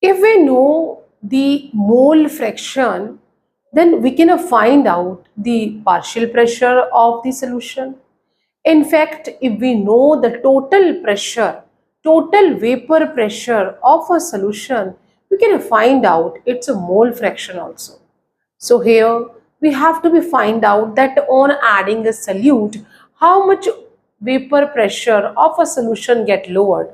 If we know the mole fraction, then we can find out the partial pressure of the solution. In fact, if we know the total pressure, total vapor pressure of a solution, we can find out its a mole fraction also. So here we have to be find out that on adding a solute, how much vapor pressure of a solution get lowered.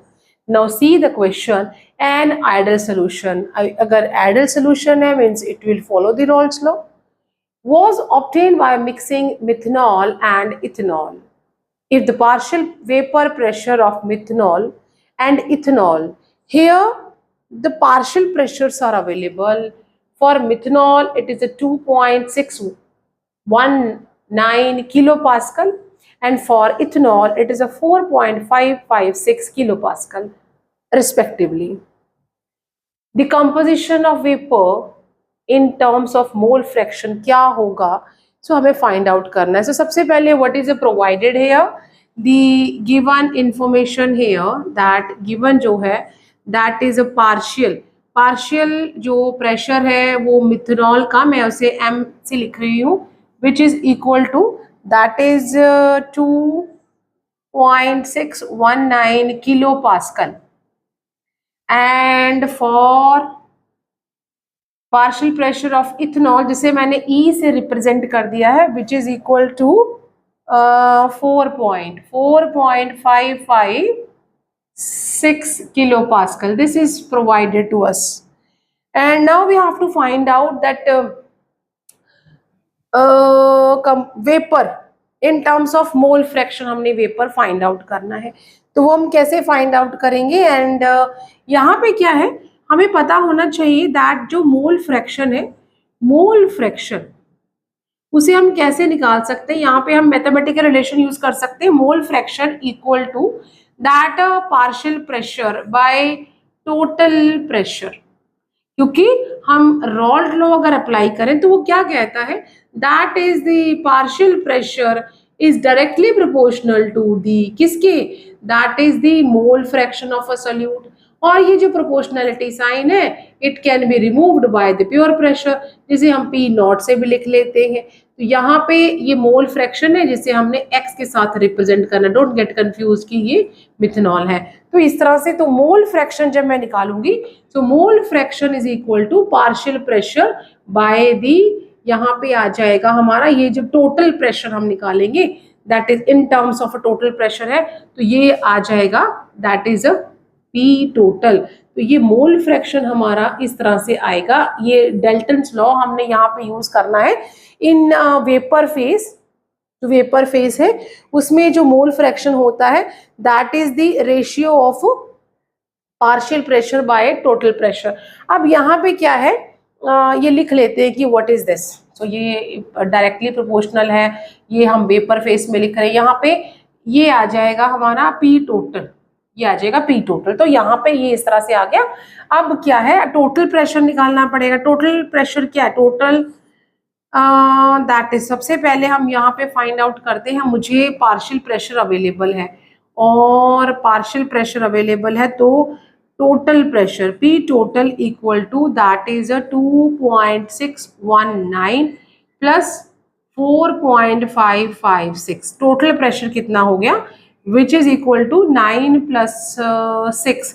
Now see the question, an ideal solution. अगर ideal solution है means it will follow the Raoult's law. Was obtained by mixing methanol and ethanol. If the partial vapor pressure of methanol and ethanol, here the partial pressures are available. For methanol, it is a 2.619 kilopascal, and for ethanol, it is a 4.556 kilopascal, respectively. The composition of vapor in terms of mole fraction क्या होगा, so हमें find out करना है. So सबसे पहले what is provided here, the given information here, that given जो है that is a partial जो pressure है वो मिथेनॉल का, मैं उसे m से लिख रही हूँ, which is equal to that is 2.619 kilopascal, and for partial pressure of ethanol जिसे मैंने E से रिप्रेजेंट कर दिया है, which is equal to 4.556 kilopascal. This is provided to us, and now we have to find out that vapour in terms of mole fraction हमने vapour find out करना है. तो वो हम कैसे फाइंड आउट करेंगे, एंड यहाँ पे क्या है, हमें पता होना चाहिए दैट जो मोल फ्रैक्शन है, मोल फ्रैक्शन उसे हम कैसे निकाल सकते हैं. यहाँ पे हम मैथमेटिकल रिलेशन यूज कर सकते हैं. Mole fraction equal to that partial pressure by total pressure, क्योंकि हम रॉल्ट लॉ अगर अप्लाई करें तो वो क्या कहता है, that is the partial pressure is directly proportional to the किसके, that is the mole fraction of a solute. और ये जो प्रोपोर्शनलिटी साइन है, it can be removed by the pure pressure, जिसे हम पी नॉट से भी लिख लेते हैं. तो यहाँ पे ये मोल फ्रैक्शन है जिसे हमने एक्स के साथ रिप्रेजेंट करना. डोंट गेट कंफ्यूज कि ये मिथेनॉल है. तो इस तरह से तो मोल फ्रैक्शन जब मैं निकालूंगी, तो mole fraction is equal to partial pressure by the, यहाँ पे आ जाएगा हमारा ये जो टोटल प्रेशर हम निकालेंगे, that is in terms of a total pressure है, तो ये आ जाएगा that is a P total. तो ये मोल फ्रैक्शन हमारा इस तरह से आएगा. ये डेल्टन्स लॉ हमने यहाँ पे यूज करना है इन वेपर फेज. जो वेपर फेज है उसमें जो मोल फ्रैक्शन होता है, that is the ratio of partial pressure by total pressure. अब यहाँ पे क्या है, ये लिख लेते हैं कि व्हाट इज दिस. तो ये डायरेक्टली प्रोपोर्शनल है, ये हम वेपर फेज में लिख रहे हैं. यहाँ पे ये आ जाएगा हमारा पी टोटल, ये आ जाएगा पी टोटल. तो यहाँ पे ये इस तरह से आ गया. अब क्या है, टोटल प्रेशर निकालना पड़ेगा. टोटल प्रेशर क्या है, टोटल दैट इज, सबसे पहले हम यहाँ पे फाइंड आउट करते हैं, मुझे पार्शियल प्रेशर अवेलेबल है और पार्शियल प्रेशर अवेलेबल है, तो total pressure P total equal to that is 2.619 plus 4.556. Total pressure कितना हो गया, which is equal to 9 plus 6,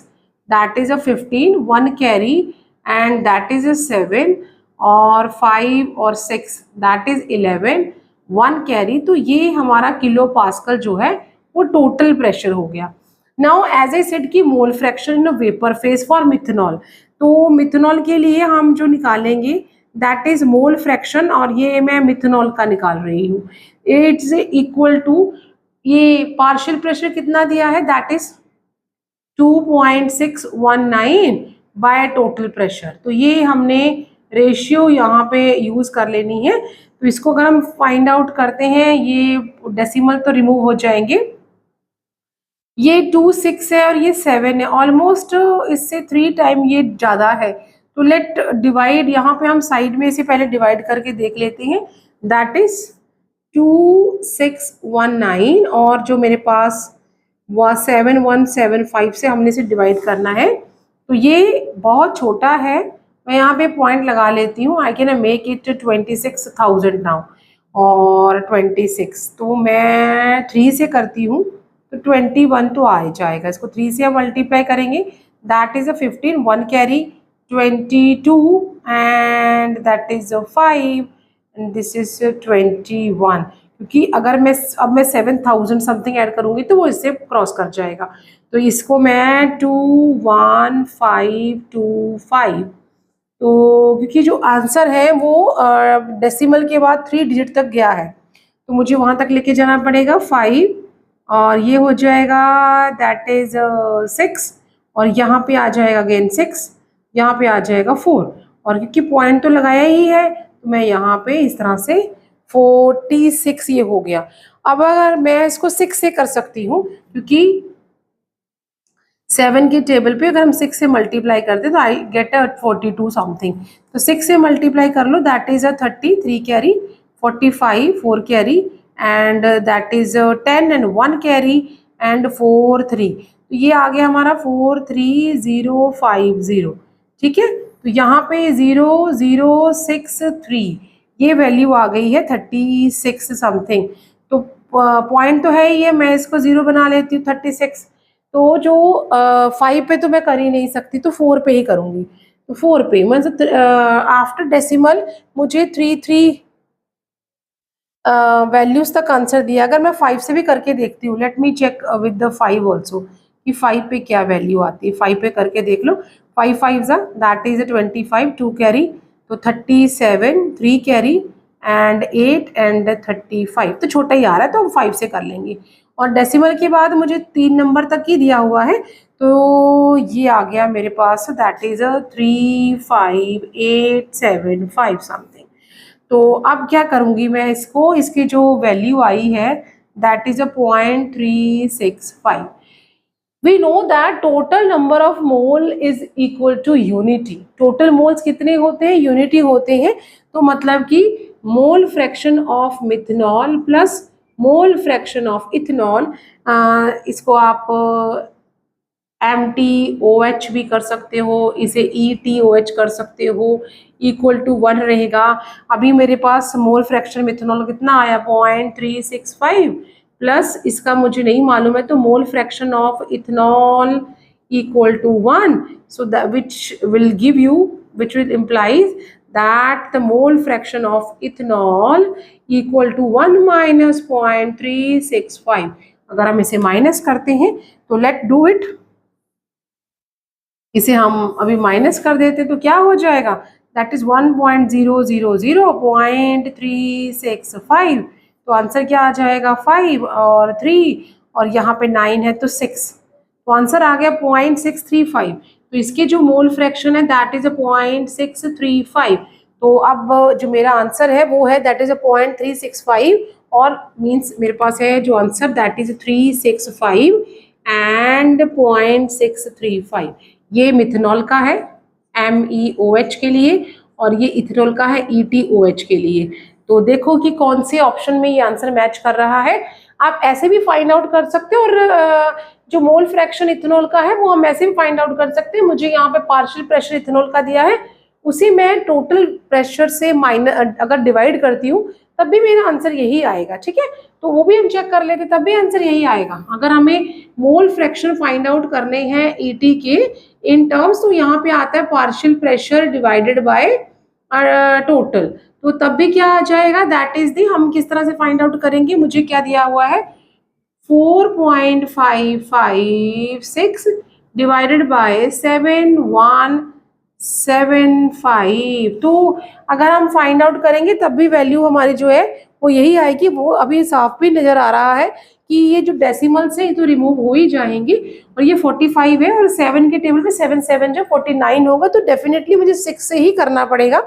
that is a 15, 1 carry and that is a 7, और 5 और 6 that is 11, 1 carry. तो ये हमारा किलो पास्कल जो है वो टोटल प्रेशर हो गया. नाउ एज आई सेड की mole fraction in vapour phase for methanol, तो मिथेनॉल के लिए हम जो निकालेंगे दैट इज मोल फ्रैक्शन, और ये मैं मिथेनॉल का निकाल रही हूँ. इट्स इक्वल टू, ये पार्शियल प्रेशर कितना दिया है, that is 2.619 bye total pressure. तो ये हमने रेशियो यहाँ पे यूज कर लेनी है. तो इसको अगर हम फाइंड आउट करते हैं, ये डेसिमल तो रिमूव हो जाएंगे. ये 2.6 है और ये 7 है, ऑलमोस्ट इससे 3 टाइम ये ज़्यादा है. तो लेट डिवाइड, यहाँ पे हम साइड में इसे पहले डिवाइड करके देख लेते हैं. दैट इज 2619 और जो मेरे पास वह 7175 से हमने इसे डिवाइड करना है. तो ये बहुत छोटा है, मैं यहाँ पे पॉइंट लगा लेती हूँ। I can make it 26,000 now, और 26 तो मैं 3 से करती हूँ तो 21 तो आ जाएगा। इसको 3 से हम मल्टीप्लाई करेंगे, that is 15, 1 carry 22 and that is 5 and this is 21। क्योंकि अगर मैं अब मैं 7,000 समथिंग ऐड करूंगी तो वो इससे क्रॉस कर जाएगा। तो इसको मैं 21525, तो क्योंकि जो आंसर है वो डेसिमल के बाद 3 डिजिट तक गया है, तो मुझे वहां तक लेके जाना पड़ेगा 5, और ये हो जाएगा दैट इज 6, और यहाँ पे आ जाएगा अगेन 6, यहाँ पे आ जाएगा 4, और क्योंकि पॉइंट तो लगाया ही है तो मैं यहाँ पे इस तरह से 46 ये हो गया। अब अगर मैं इसको 6 से कर सकती हूँ, क्योंकि 7 के टेबल पे अगर हम 6 से मल्टीप्लाई करते तो आई गेट 42 समथिंग, तो 6 से मल्टीप्लाई कर लो, that is 30, 3 carry 45, 4 carry and that is 10 and 1 carry and 4 3, तो ये आ गया हमारा 43050। ठीक है, तो यहाँ पे 0063 ये वैल्यू आ गई है 36 समथिंग। तो पॉइंट तो है ये, मैं इसको 0 बना लेती हूँ 36। तो जो 5 पे तो मैं कर ही नहीं सकती, तो 4 पे ही करूँगी। तो 4 पे मतलब आफ्टर डेसिमल मुझे 3 वैल्यूज तक आंसर दिया। अगर मैं 5 से भी करके देखती हूँ, let me check with the 5 also कि 5 पे क्या वैल्यू आती है। 5 पे करके देख लो, 5 5 दैट इज 25, 2 कैरी तो 37, 3 कैरी एंड 8 एंड 35, तो छोटा ही आ रहा है तो हम 5 से कर लेंगे। और डेसिमल के बाद मुझे 3 नंबर तक ही दिया हुआ है, तो ये आ गया मेरे पास दैट इज 35875 समथिंग। तो अब क्या करूंगी मैं, इसको इसकी जो वैल्यू आई है that is 0.365। We know that total number of mole is equal to unity. Total moles कितने होते हैं, यूनिटी होते हैं। तो मतलब कि mole fraction of methanol plus mole fraction of ethanol, इसको आप MTOH भी कर सकते हो, इसे ETOH कर सकते हो, इक्वल टू 1 रहेगा। अभी मेरे पास मोल फ्रैक्शन मिथनॉल कितना आया 0.365 प्लस इसका मुझे नहीं मालूम है, तो mole fraction of ethanol equal to 1, so that which will give you, which will implies that the mole fraction of ethanol equal to 1 minus 0.365। अगर हम इसे माइनस करते हैं तो लेट डू इट, इसे हम अभी माइनस कर देते तो क्या हो जाएगा, दैट इज 1.000.365, तो आंसर क्या आ जाएगा 5 और 3 और यहाँ पे 9 है तो 6, तो आंसर आ गया 0.635। तो इसके जो मोल फ्रैक्शन है दैट इज 0.635। तो अब जो मेरा आंसर है वो है दैट इज 0.365, और मीन्स मेरे पास है जो आंसर दैट इज 365 एंड 0.635। ये मिथनॉल का है MEOH के लिए, और ये इथेनॉल का है ETOH के लिए। तो देखो कि कौन से ऑप्शन में ये आंसर मैच कर रहा है। आप ऐसे भी फाइंड आउट कर सकते हो, और जो मोल फ्रैक्शन इथेनॉल का है वो हम ऐसे भी फाइंड आउट कर सकते हैं। मुझे यहाँ पे पार्शियल प्रेशर इथेनॉल का दिया है, उसी मैं टोटल प्रेशर से माइनस अगर डिवाइड करती हूँ तब भी मेरा आंसर यही आएगा। ठीक है, तो वो भी हम चेक कर लेते तब भी आंसर यही आएगा। अगर हमें मोल फ्रैक्शन फाइंड आउट करने हैं ET के इन टर्म्स, तो यहाँ पे आता है partial pressure divided by total, तो तब भी क्या आ जाएगा दैट इज दी, हम किस तरह से फाइंड आउट करेंगे, मुझे क्या दिया हुआ है 4.556 डिवाइडेड बाय 7175। तो अगर हम फाइंड आउट करेंगे तब भी वैल्यू हमारी जो है वो यही आएगी। वो अभी साफ भी नजर आ रहा है कि ये जो डेसिमल्स है ये तो रिमूव हो ही जाएंगे, और ये 45 है और 7 के टेबल पे 7 7 जो 49 होगा, तो डेफिनेटली मुझे 6 से ही करना पड़ेगा।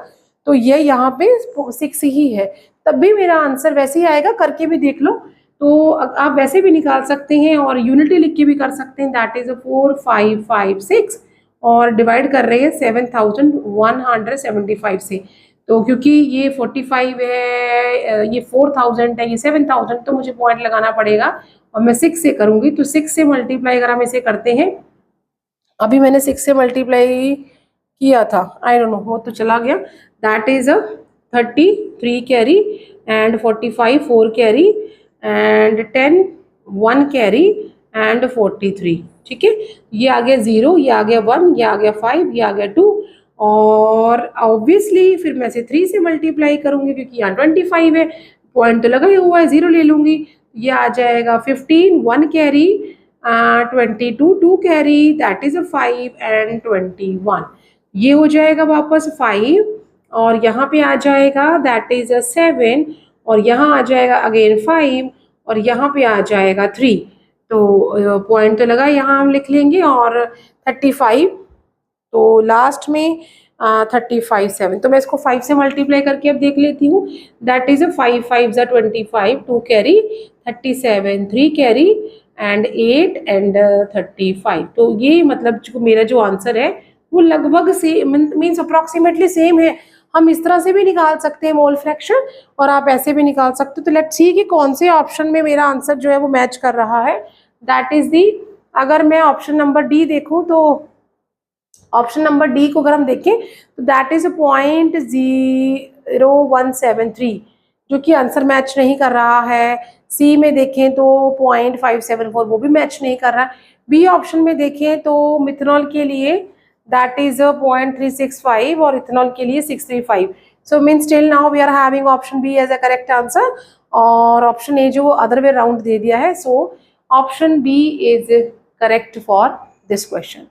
तो ये यहाँ पे 6 ही है, तब भी मेरा आंसर वैसे ही आएगा। करके भी देख लो, तो आप वैसे भी निकाल सकते हैं और यूनिटी लिख के भी कर सकते हैं, दैट इज 4556 और डिवाइड कर रहे हैं 7175 से। तो क्योंकि ये 45 है, ये 4000 है, ये 7000, तो मुझे पॉइंट लगाना पड़ेगा और मैं 6 से करूंगी। तो 6 से मल्टीप्लाई अगर हम इसे करते हैं अभी मैंने 6 से मल्टीप्लाई किया था, आई डोंट नो, वो तो चला गया। That is 33 carry and 45 4 carry and 10 1 carry and 43। ठीक है, ये आ गया 0, ये आ गया 1, ये आ गया 5, ये आ गया 2, और ऑब्वियसली फिर मैं से 3 से मल्टीप्लाई करूंगी क्योंकि यहाँ 25 है, पॉइंट तो लगा ही हुआ है, 0 ले लूंगी, ये आ जाएगा 15 1 carry 22 2 carry, that is 5 and 21, ये हो जाएगा वापस 5, और यहाँ पे आ जाएगा दैट इज 7, और यहाँ आ जाएगा अगेन 5, और यहाँ पे आ जाएगा 3। तो पॉइंट तो लगा, यहाँ हम लिख लेंगे, और 35, तो लास्ट में 35 7, तो मैं इसको 5 से मल्टीप्लाई करके अब देख लेती हूँ। दैट इज 5 5 ज़ा 25 2 कैरी 37 3 कैरी एंड 8 एंड 35। तो ये मतलब जो मेरा जो आंसर है वो लगभग से मीन्स अप्रोक्सीमेटली सेम है। हम इस तरह से भी निकाल सकते हैं मोल फ्रैक्शन, और आप ऐसे भी निकाल सकते हो। तो लेट्स सी कि कौन से ऑप्शन में मेरा आंसर जो है वो मैच कर रहा है। दैट इज दी, अगर मैं ऑप्शन नंबर डी देखूं, तो ऑप्शन नंबर डी को अगर हम देखें तो दैट इज 0.0173, जो कि आंसर मैच नहीं कर रहा है। सी में देखें तो 0.574, वो भी मैच नहीं कर रहा। बी ऑप्शन में देखें तो मिथनॉल के लिए दैट इज 0.365 और इथेनॉल के लिए 635। So mean still now we are having option B as a correct answer, और ऑप्शन ए जो अदर वे राउंड दे दिया है। So option B is correct for this question.